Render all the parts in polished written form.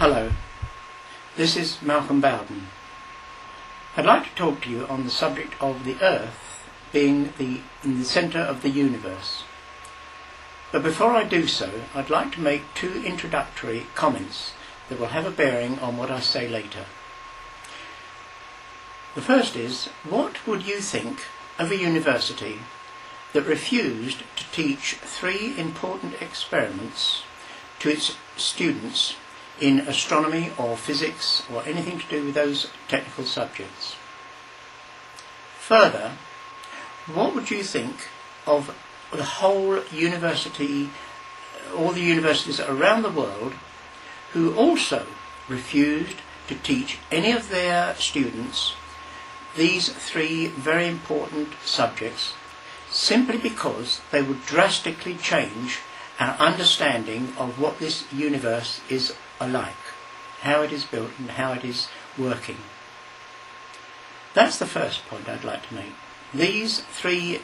Hello, this is Malcolm Bowden. I'd like to talk to you on the subject of the Earth being in the centre of the universe. But before I do so, I'd like to make two introductory comments that will have a bearing on what I say later. The first is, what would you think of a university that refused to teach 3 important experiments to its students in astronomy or physics or anything to do with those technical subjects? Further, what would you think of the whole university, all the universities around the world, who also refused to teach any of their students these 3 very important subjects, simply because they would drastically change our understanding of what this universe is alike, how it is built and how it is working? That's the first point I'd like to make. These 3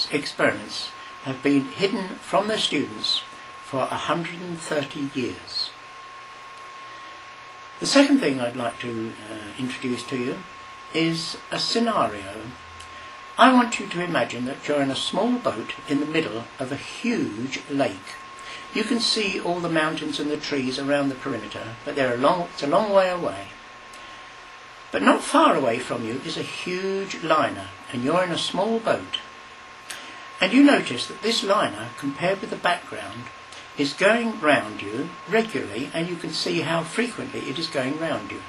experiments have been hidden from their students for 130 years. The second thing I'd like to introduce to you is a scenario. I want you to imagine that you're in a small boat in the middle of a huge lake. You can see all the mountains and the trees around the perimeter, but it's a long way away. But not far away from you is a huge liner, and you're in a small boat. And you notice that this liner, compared with the background, is going round you regularly, and you can see how frequently it is going round you.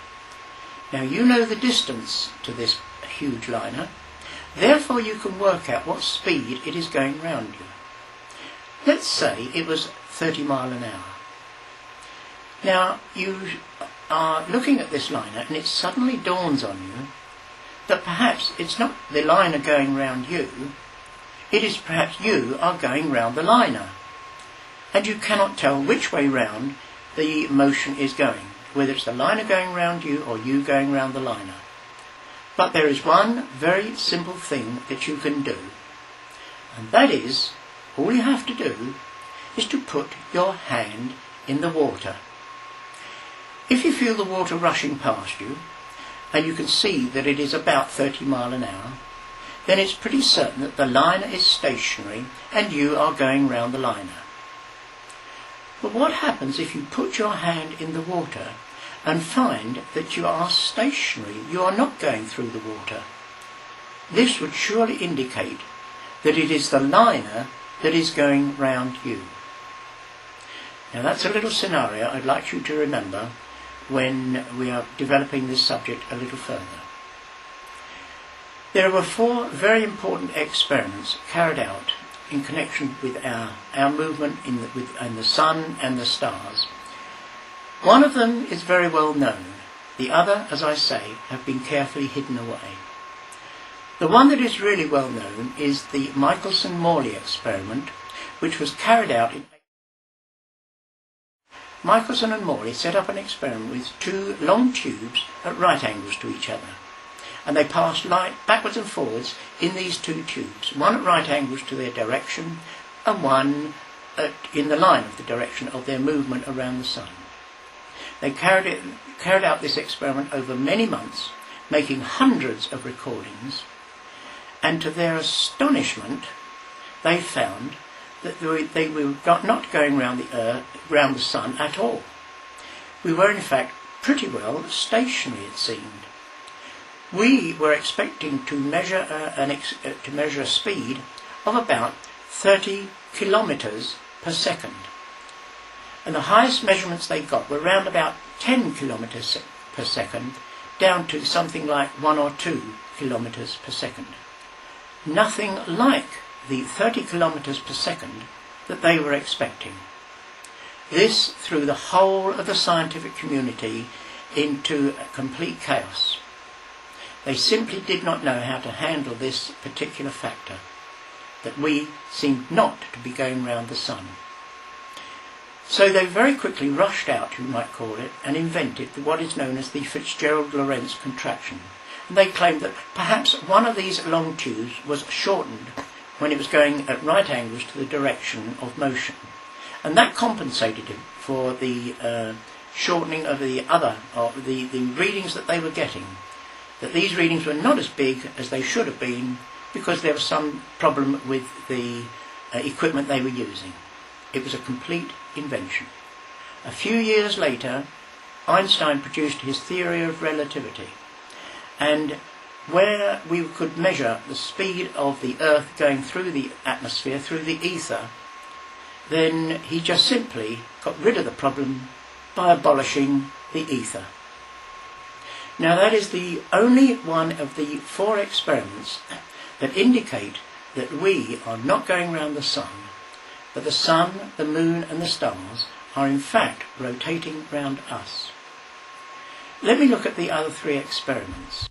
Now you know the distance to this huge liner, therefore you can work out what speed it is going round you. Let's say it was 30 miles an hour. Now you are looking at this liner and it suddenly dawns on you that perhaps it's not the liner going round you, it is perhaps you are going round the liner. And you cannot tell which way round the motion is going, whether it's the liner going round you or you going round the liner. But there is one very simple thing that you can do, and that is, all you have to do is to put your hand in the water. If you feel the water rushing past you, and you can see that it is about 30 miles an hour, then it's pretty certain that the liner is stationary and you are going round the liner. But what happens if you put your hand in the water and find that you are stationary, you are not going through the water? This would surely indicate that it is the liner that is going round you. Now that's a little scenario I'd like you to remember when we are developing this subject a little further. There were 4 very important experiments carried out in connection with our movement in the sun and the stars. One of them is very well known. The other, as I say, have been carefully hidden away. The one that is really well known is the Michelson-Morley experiment, which was carried out in Michelson and Morley set up an experiment with 2 long tubes at right angles to each other, and they passed light backwards and forwards in these 2 tubes, one at right angles to their direction and one in the line of the direction of their movement around the sun. They carried out this experiment over many months, making hundreds of recordings, and to their astonishment they found that they were not going round the sun at all. We were in fact pretty well stationary, it seemed. We were expecting to measure a speed of about 30 kilometres per second, and the highest measurements they got were around about 10 kilometres per second, down to something like 1 or 2 kilometres per second. Nothing like the 30 kilometres per second that they were expecting. This threw the whole of the scientific community into complete chaos. They simply did not know how to handle this particular factor, that we seemed not to be going round the sun. So they very quickly rushed out, you might call it, and invented what is known as the Fitzgerald-Lorentz contraction. And they claimed that perhaps one of these long tubes was shortened when it was going at right angles to the direction of motion, and that compensated him for the shortening of the readings that they were getting, that these readings were not as big as they should have been because there was some problem with the equipment they were using. It was a complete invention. A few years later, Einstein produced his theory of relativity, and where we could measure the speed of the Earth going through the atmosphere, through the ether, then he just simply got rid of the problem by abolishing the ether. Now that is the only one of the 4 experiments that indicate that we are not going round the sun, but the sun, the moon and the stars are in fact rotating round us. Let me look at the other 3 experiments.